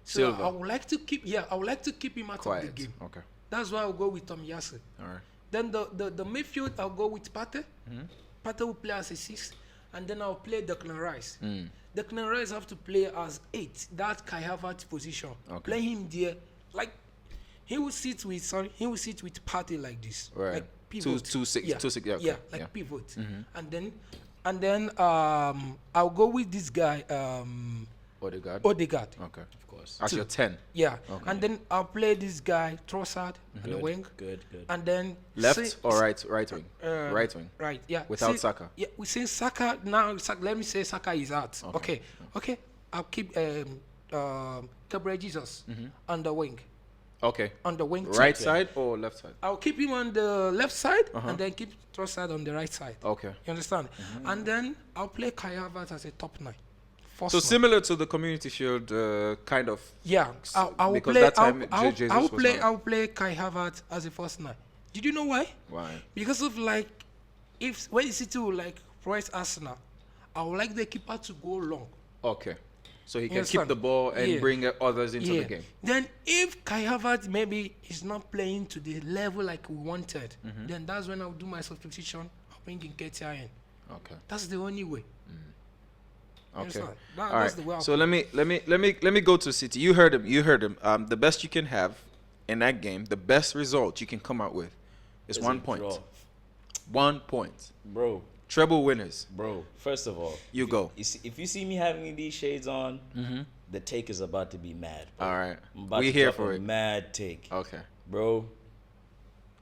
So Silva. I would like to keep him out of Quiet. the game. Okay. That's why I'll go with Tomiyasu. All right. Then the midfield, I'll go with Partey. Partey will play as a 6, and then I'll play Declan Rice. Declan Rice have to play as 8, that Kai Havertz position. Okay. Play him there, like he will sit with Partey like this, Right. like pivot. Two six, yeah, okay. yeah, like Yeah. pivot. And then I'll go with this guy Odegaard. Odegaard. Okay. Of course. As your 10. Yeah, Okay. and then I'll play this guy Trossard on the wing, Good. and then Left or right? Right wing. Uh, right wing. Right, yeah. Without Saka. Yeah, we say Saka now. Let me say Saka is out. Okay. Okay. I'll keep Gabriel Jesus on the wing. Okay. On the wing. Right too. side or left side? I'll keep him on the left side and then keep Trossard on the right side. Okay. You understand? And then I'll play Kai Havertz as a top 9. First So man. similar to the Community Shield, kind of. Yeah, I will because play. that time Jesus I'll was play. not. I'll play Kai Havertz as a first 9. Did you know why? Why? Because of like, if when City will like press Arsenal, I would like the keeper to go long. Okay. So he You can keep understand? the ball and Yeah. bring others into the game. Then if Kai Havertz maybe is not playing to the level like we wanted, then that's when I'll do my substitution. I'll bring in Ketia in. Okay. That's the only way. Okay. understand? All That's right. the way I'll So let me go to City. You heard him. The best you can have in that game, the best result you can come out with is It's 1 a point. draw. 1 point. Bro, Treble winners. first of all, You go. If you see me having these shades on, the take is about to be mad. Bro. All right. I'm about We to here drop for a it. mad take. Okay. Bro,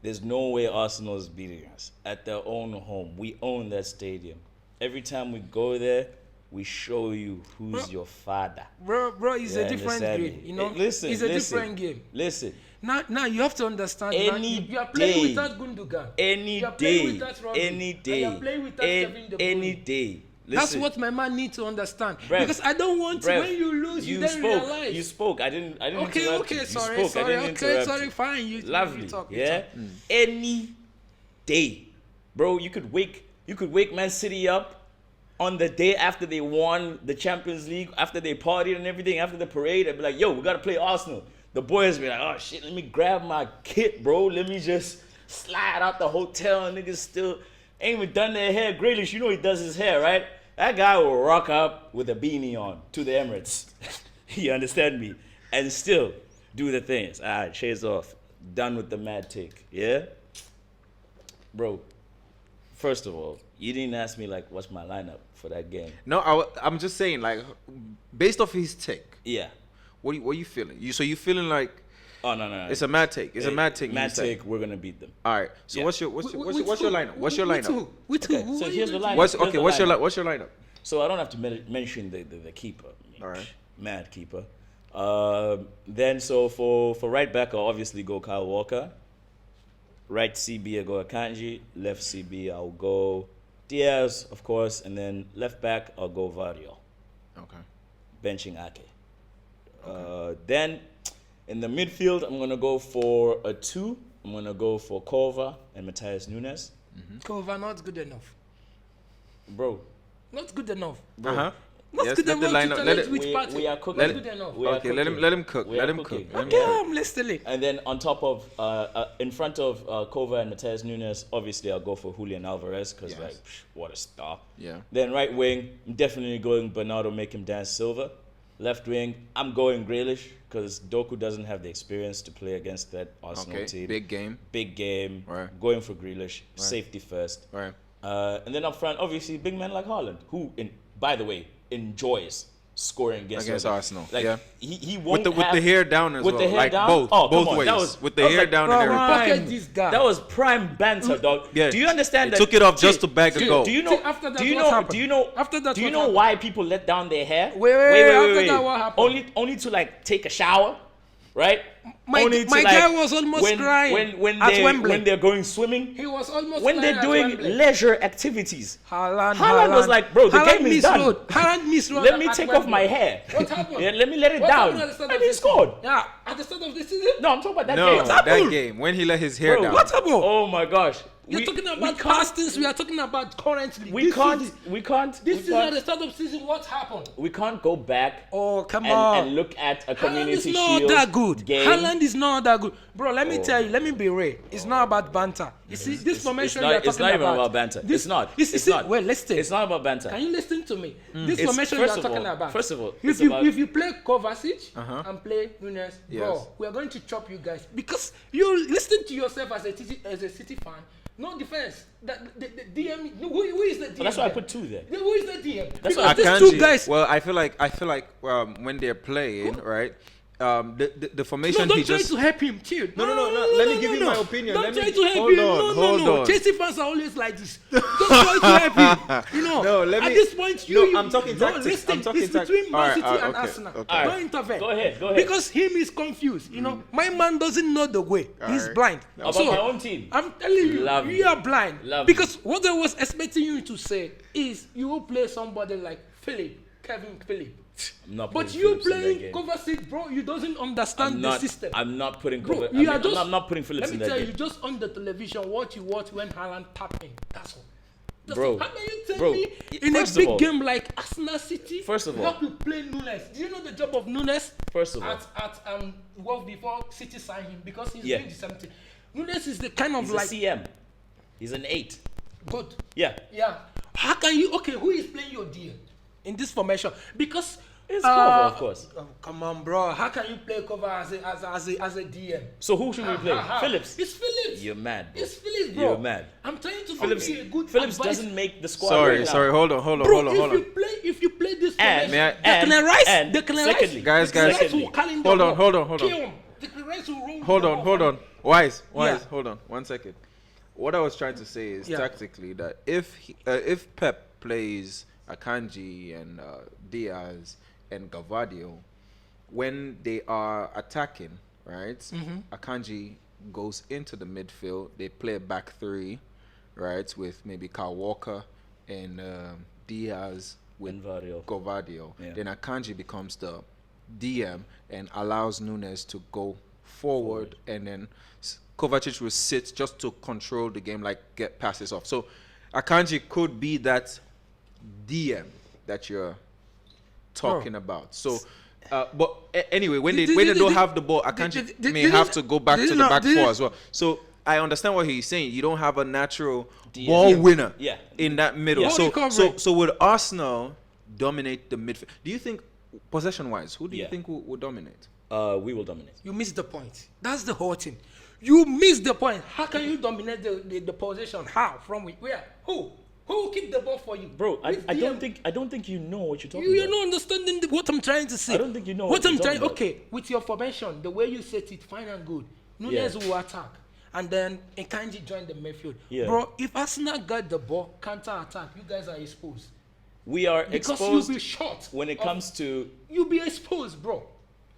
there's no way Arsenal is beating us at their own home. We own that stadium. Every time we go there, we show you who's your father. Bro, it's You a different understand game. me? You know, Listen, it's a listen, different game. Listen, Now you have to understand. Any you are playing day. without Gundogan. any You are playing day, without Rodri. any And day, you are playing without Kevin De Bruyne. any day. That's Listen, what my man needs to understand. Brev, Because I don't want Brev, when you lose, you then spoke. realize. You spoke. I didn't interrupt you. Okay, You sorry, spoke. I didn't okay, interrupt sorry, you. fine. You Lovely. You talk, Yeah. You talk. Any day, bro. You could wake Man City up on the day after they won the Champions League, after they partied and everything, after the parade, and be like, "Yo, we gotta play Arsenal." The boys be like, "Oh shit, let me grab my kit, bro. Let me just slide out the hotel." And niggas still ain't even done their hair. Grealish, you know he does his hair, right? That guy will rock up with a beanie on to the Emirates. You understand me? And still do the things. All right, shades off. Done with the mad take. Yeah? Bro, First of all, you didn't ask me like what's my lineup for that game. No, I'm just saying, like, based off his take, Yeah. what are you feeling? You feeling like Oh no. it's a mad take? It's a mad take. Mad you say. take. We're gonna beat them. All right. So Yeah. what's your lineup? What's your lineup? With Okay, who? so What here's you the lineup. What's your lineup? So I don't have to mention the keeper. All right. Mad keeper. Then so for right back, I'll obviously go Kyle Walker. Right CB, I'll go Akanji. Left CB, I'll go Diaz, of course. And then left back, I'll go Vario. Okay. Benching Ake. Then in the midfield, I'm going to go for a 2. I'm going to go for Kova and Matthias Nunes. Cover not good enough. Bro, Not good enough. Uh huh. Not Yes, good let the enough to lineup. challenge Let it. which party. we are cooking. Not good enough. We are Okay. Let him cook. We Let are him cook. cooking. Let him Okay, cook. I'm listening. And then on top of, in front of Kova and Matthias Nunes, obviously I'll go for Julian Alvarez because Yes. like, what a star. Yeah. Then right wing, I'm definitely going Bernardo, make him dance Silva. Left wing, I'm going Grealish because Doku doesn't have the experience to play against that Arsenal Okay. team. Big game. Big game. Right. Going for Grealish. Safety first. All right. And then up front, obviously, big man like Haaland, who, by the way, enjoys scoring against Arsenal. Like, Yeah. he won't With the hair down as with well. the hair like down? both Oh, come both on. ways. That was- with the I was hair like, down and bro, everything. Pocket this guy. That was prime banter, dog. Yeah. Do you understand They that? took it off just to bag a do, goal. Do you know? See, after that, do you what know? happened? Do you know? After that, do you what know happened? why people let down their hair? Wait, after that, what happened? Only to like take a shower, right? My Only to, guy was almost crying when at Wembley. when they're going swimming. He was almost When crying they're at doing Wembley. leisure activities. Haaland was like, bro, the game is missed done. road. Haaland missed road. Let me at take off Wembley. my hair. What happened? Yeah, let me let it What down. happened at the start And of he the scored. season? Yeah, at the start of the season. No, I'm talking about that No, game. that game when he let his hair Bro, down. What happened? Oh my gosh. You're talking about past things. We are talking about currently. We This can't. season- We can't. This we season at can't, the start of season, what happened? we can't go back Oh, come on. and look at a Haaland community is not shield that good. game. Haaland is not that good. Bro, let me Oh. tell you, let me be real. It's not about banter. You see, this formation not, we are talking it's not even about banter. This, It's not. This, It's see, not. Well, listen. It's not about banter. Can you listen to me? This It's- formation we first are of talking all- about. first of all, if it's you about- if you play Kovacic Uh-huh. and play Nunes, Yes. bro, we are going to chop you guys because you listen to yourself as a City fan. No defense. The DM. Who is the DM? So that's why I there? put 2 there. Who is the DM? That's because why these Akanji, two guys. well, I feel like when they're playing, right? The formation No, he don't try just to help him. Chill. No. Let me give you my opinion. Don't Let me- try to help hold him. on, No. hold on. Chelsea fans are always like this. Don't try to help him. You know. No, let At me- this point, No, you. I'm talking no, tactics. Listen, I'm talking it's tac- between Man Alright, City alright, and okay, Arsenal. okay. Don't intervene. Go ahead. Because him is confused. You know, my man doesn't know the way. He's Alright. blind. About So, my own team. I'm telling you, Love you you. are blind. Love because what I was expecting you to say is you will play somebody like Kevin Philip. I'm not But putting you Phillips in that playing game. Kovacic, bro, you doesn't understand I'm the not, system. I'm not putting Bro, Kovacic. you are just, I'm not putting Phillips let in me that tell game. you, just on the television, what you watch when Haaland tapping. That's all. Bro, How can you tell bro, me in a first of big all- game like Arsenal City, First of you all- have to play Nunes? Do you know the job of Nunes? First of all. At Wolf before City signed him because he's Yeah. doing the same thing. Nunes is the kind of He's like a CM. He's an 8. good. Yeah. Yeah. How can you? Okay, who is playing your DM in this formation? Because It's Kova, of course. oh, come on, bro. How can you play cover as a DM? So who should we play? Phillips. It's Phillips. You're mad, bro. It's Phillips, bro. You're mad. I'm trying to Phillips, give you a good Phillips advice. doesn't make the squad. Sorry, right now. sorry. Hold on. Bro, Hold if you play this And- formation, May I- Declan Rice, and Declan secondly- Rice, Guys, Declan Rice secondly- will carry the Hold on, ball. hold on. Kill him. Declan Rice will roll Hold the on, ball. Wise, Yeah. hold on, 1 second. What I was trying to say is Yeah. tactically that if Pep plays Akanji and Diaz and Gavadio, when they are attacking, right? Akanji goes into the midfield. They play a back 3, right, with maybe Kyle Walker and Diaz with And Vario. Gavadio. Yeah. Then Akanji becomes the DM and allows Nunes to go forward. And then Kovacic will sit just to control the game, like get passes off. So Akanji could be that DM that you're talking about. So, but anyway, when they don't have the ball, Akanji may have to go back to the back 4 as well. So I understand what he's saying. You don't have a natural ball winner in that middle. Yeah. So would Arsenal dominate the midfield? Do you think, possession-wise, who do you think will dominate? We will dominate. You missed the point. That's the whole thing. You missed the point. How can you dominate the possession? How? From where? Who? Who will keep the ball for you? Bro, I Which don't DM? think you know what you're talking You're about. not understanding what I'm trying to say. I don't think you know what what I'm you're trying. talking about. Okay, with your formation, the way you set it, fine and good. Nunes Yeah. will attack, and then Nkanji join the midfield. Yeah. Bro, if Arsenal got the ball, counter attack, you guys are exposed. We are Because exposed you'll be short. when it comes to You'll be exposed, bro.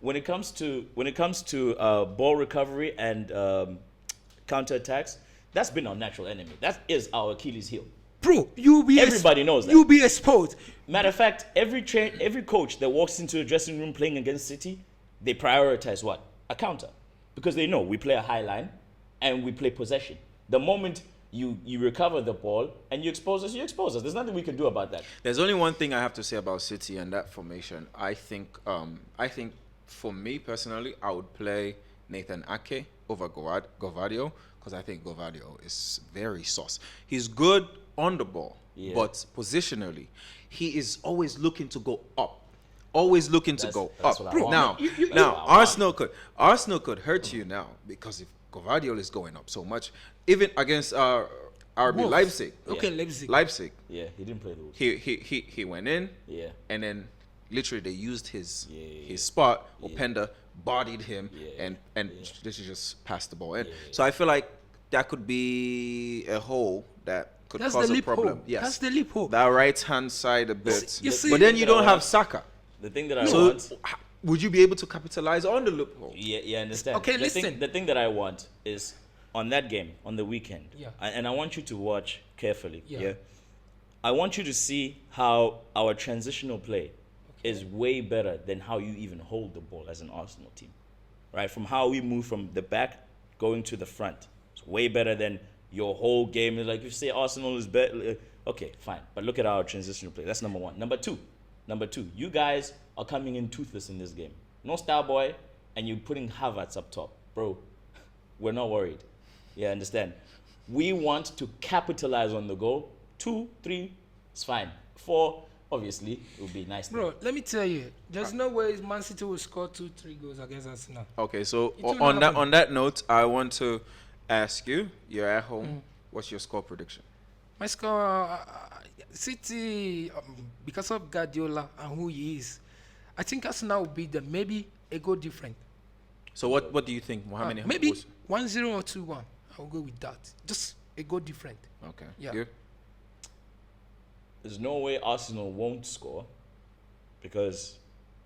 when it comes to ball recovery and counter attacks. That's been our natural enemy. That is our Achilles heel. Bro, you'll be Everybody knows that. You'll be exposed. Matter of fact, every coach that walks into a dressing room playing against City, they prioritize what? A counter. Because they know we play a high line and we play possession. The moment you recover the ball and you expose us, you expose us. There's nothing we can do about that. There's only one thing I have to say about City and that formation. I think for me personally, I would play Nathan Ake over Govadio because I think Govadio is very sauce. He's good on the ball, Yeah. but positionally, he is always looking to go up. Always looking to go That's up. what I want. Now, That's now what I want. Arsenal could hurt you now because if Govadio is going up so much, even against RB Wolves. Leipzig. Okay, Leipzig. Leipzig. Yeah, he didn't play the Wolves. He went in. Yeah. And then literally they used his Yeah. spot. Openda bodied him Yeah. and literally just passed the ball in. Yeah. So I feel like that could be a hole that could That's cause the a loophole. problem. Yes. That's the loophole. That right hand side a bit. You see- but then you don't have Saka. The thing that I So want. would you be able to capitalize on the loophole? Yeah, I understand. Okay, the listen. the thing that I want is on that game on the weekend. Yeah. And I want you to watch carefully. Yeah. Yeah. I want you to see how our transitional play is way better than how you even hold the ball as an Arsenal team. Right? From how we move from the back going to the front. It's way better than your whole game. Like you say Arsenal is better. Okay, fine. But look at our transitional play. That's number one. Number two, you guys are coming in toothless in this game. No star boy, and you're putting Havertz up top. Bro, we're not worried. Yeah, understand. We want to capitalize on the goal. 2, 3, it's fine. 4, obviously, it would be nice. Bro, let me tell you, there's no way Man City will score 2-3 goals against Arsenal. Okay, so It will on happen. that note, I want to ask you, you're at home, what's your score prediction? My score, City, because of Guardiola and who he is, I think Arsenal will beat them. Maybe a goal different. So what do you think? How many? Maybe goals? 1-0 or 2-1. I'll go with that. Just a goal different. Okay. Yeah. You? There's no way Arsenal won't score because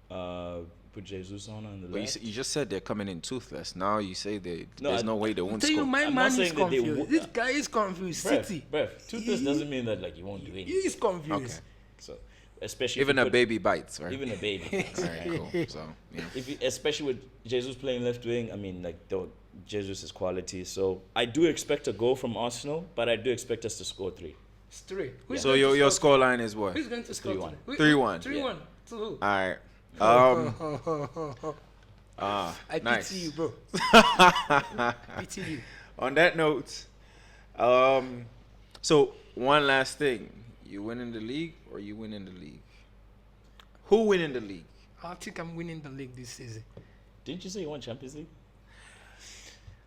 put Jesus on the But left. you just said they're coming in toothless. Now you say No, there's no way they I won't tell you, score. my I'm not man is saying that they confused. would- This guy is confused. City. Toothless doesn't mean that like you won't do He anything. is confused. Okay. So especially Even if a you put- baby bites, right? even a baby. All right, cool. So yeah. If you, especially with Jesus playing left wing, I mean like Jesus' quality. So I do expect a goal from Arsenal, but I do expect us to score 3. It's 3. Who's So going to your score? score line is what? Who's going to score? 3-1. today? 3-1. 3-1. To who? All right. I nice. pity you, bro. I pity you. On that note, so one last thing: you win in the league, or you win in the league? Who win in the league? I think I'm winning the league this season. Didn't you say you want Champions League?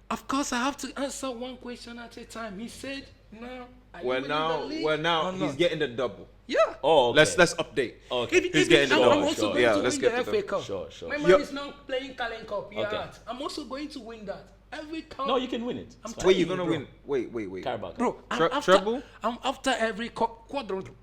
Of course, I have to answer one question at a time. He said, "No." Are you Well winning now, the league well now or he's not? getting the double. Yeah. Oh, okay. Let's update. Okay. He's getting the I'm double. also going Yeah, to let's win get the to FA the Cup. Sure. My man Yep. is now playing Carling Cup. You're Okay. out. I'm also going to win that. Every cup. No, you can win it. I'm It's fine. Wait, you're Bro. gonna win? Wait. Carabao Cup. Bro, Treble? I'm after every quadruple.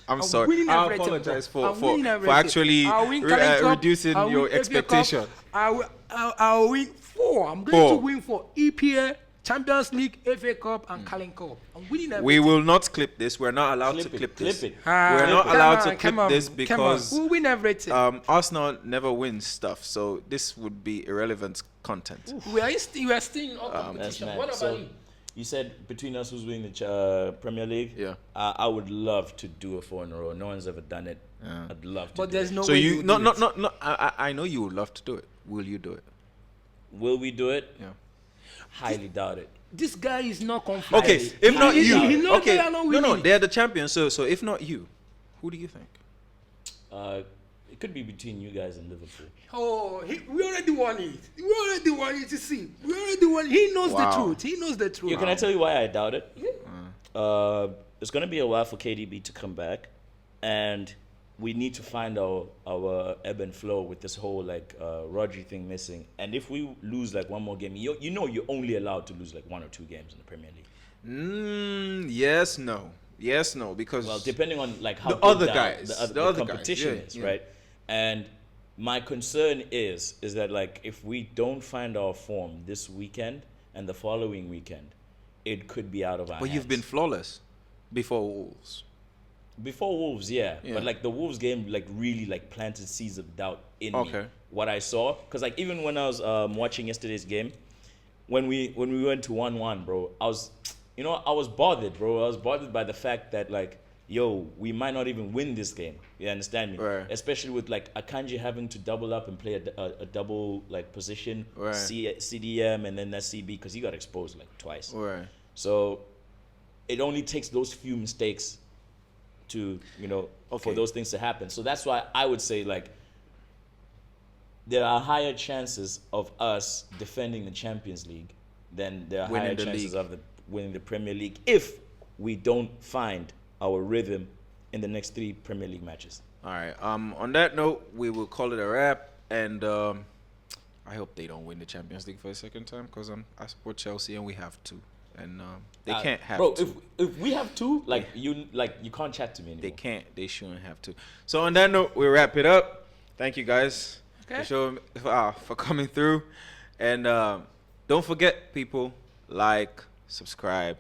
I'm I'm sorry. winning I everything, apologize bro. for I'm winning everything. actually I'll win Carling Cup, reducing I'll your win FA Cup, expectation. I'll win 4. I'm going 4. to win 4. EPL, Champions League, FA Cup, and Carling Cup. I'm winning everything. We will not clip this. We're not allowed to clip this. Clip it. We're not Come allowed on, to come clip on, this come on. because We'll win everything. Arsenal never wins stuff, so this would be irrelevant content. we are still in all That's competition. mad. What about So, you? you said between us who's winning the Premier League? Yeah. I would love to do a 4 in a row. No one's ever done it. Yeah. I'd love to. But do there's it. no So way you will no do no it. no. I know you would love to do it. Will you do it? Will we do it? Yeah. Highly doubt it. This guy is not confident. Okay, if not He you, knows okay, they are not no, winning. they're the champions. So if not you, who do you think? It could be between you guys and Liverpool. Oh, we already won it. We already won it. You see, we already won it. He knows the Wow. truth. He knows the truth. Yeah, can I tell you why I doubt it? Yeah. It's going to be a while for KDB to come back, and we need to find our ebb and flow with this whole like Rodri thing missing. And if we lose like one more game, you know you're only allowed to lose like 1 or 2 games in the Premier League. Yes, no. Yes, no. Because Well, depending on like how The good other the guys, the the other competition guys, is, yeah. right? And my concern is that like if we don't find our form this weekend and the following weekend, it could be out of our but hands. you've been flawless before Wolves. Before Wolves, yeah. Yeah. But like the Wolves game like really like planted seeds of doubt in me. Okay. What I saw, because like even when I was watching yesterday's game, when we went to 1-1, bro, I was bothered, bro. I was bothered by the fact that like, yo, we might not even win this game. You understand me? Right. Especially with like Akanji having to double up and play a double like position, Right. CDM and then that CB because he got exposed like twice. Right. So it only takes those few mistakes to, for Okay. those things to happen. So that's why I would say like there are higher chances of us defending the Champions League than there are Winning higher the chances league. of winning the Premier League if we don't find our rhythm in the next 3 Premier League matches. All right. On that note, we will call it a wrap, and I hope they don't win the Champions League for a second time because I support Chelsea and we have to, and they can't have bro, to. if we have 2, you can't chat to me anymore. They can't. They shouldn't have to. So on that note, we wrap it up. Thank you guys Okay. for coming through, and don't forget, people, like, subscribe,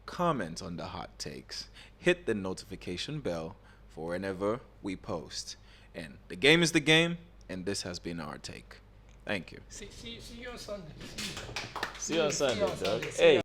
comment on the hot takes, hit the notification bell for whenever we post. And the game is the game, and this has been our take. Thank you. See you on Sunday. See you on Sunday, dog. See you on Hey.